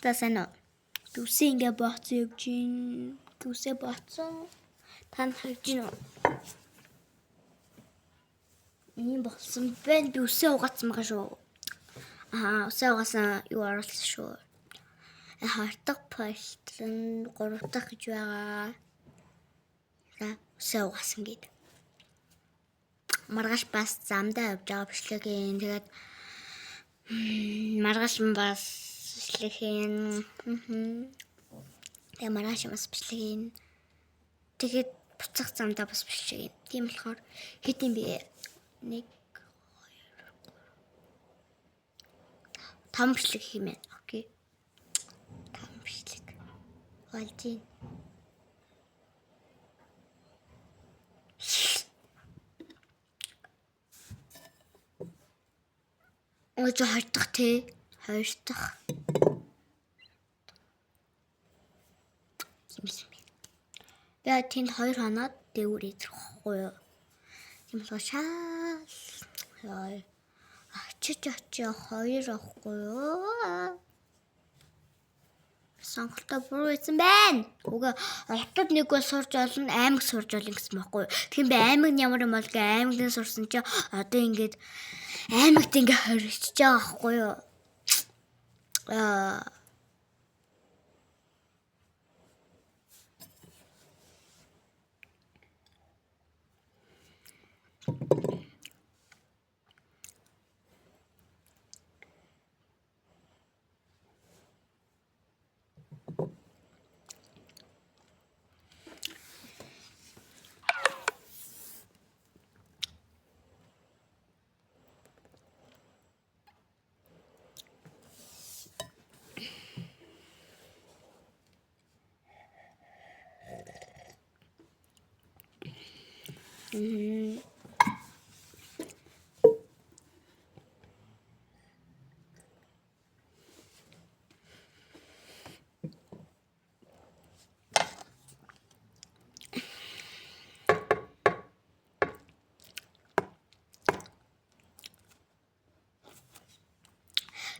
За сайн уу. Дүсээ ингээ бооцсон явж гин. Дүсээ бооцсон. Тань харж гин үү? Ийм болсон байна. Дүсээ угаацсан байгаа шүү. Үсээ угаасан юу оруулсан шүү. Хартаг палтрын 3 дахь гэж байгаа. За үсээ угаасан гээд. Маргааш бас замдаа явж байгаа бичлэгийн. Тэгээд маргааш бас бичлэгийн. Тэгээ маргааш бас бичлэгийн. Тэгээд буцах замдаа бас бичлэгийн. Тийм болохоор хэдийн би 1 2 5 бичлэг хийнэ. Окей. 5 бичлэг. Олдин. Ой зөө 2 дахь тий. 2 дахь. Юмсэн бэ. Яа тэнд 2 хоноод дэвэр идэх байхгүй юу? Тийм болохоор шаал. Яа. Очиж 2 авахгүй юу? Сонголтоо буруу хийсэн байна. Үгүй хотод нэг бол сурж олно, аймаг сурж олно гэсэн байхгүй юу? Тэгэхээр би аймаг нь ямар юм бол гээ аймагт сурсан чи одоо ингээд аймагт ингээ хоригдож байгаа байхгүй юу?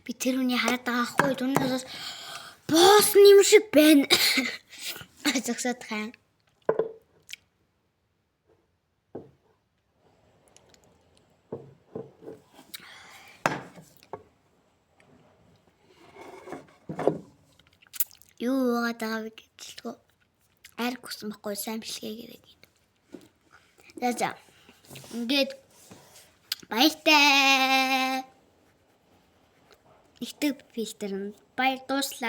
Би тэр хүний хараад байгаа хгүй түүнээс босс юм шиг байна. Зогсоод хаа. Юу байгаа гэж арь гүсэн байхгүй сайн бичлэгээ гээд. За. Ингээд баяртай. Ихтэй фильтр нь баяр дууслаа.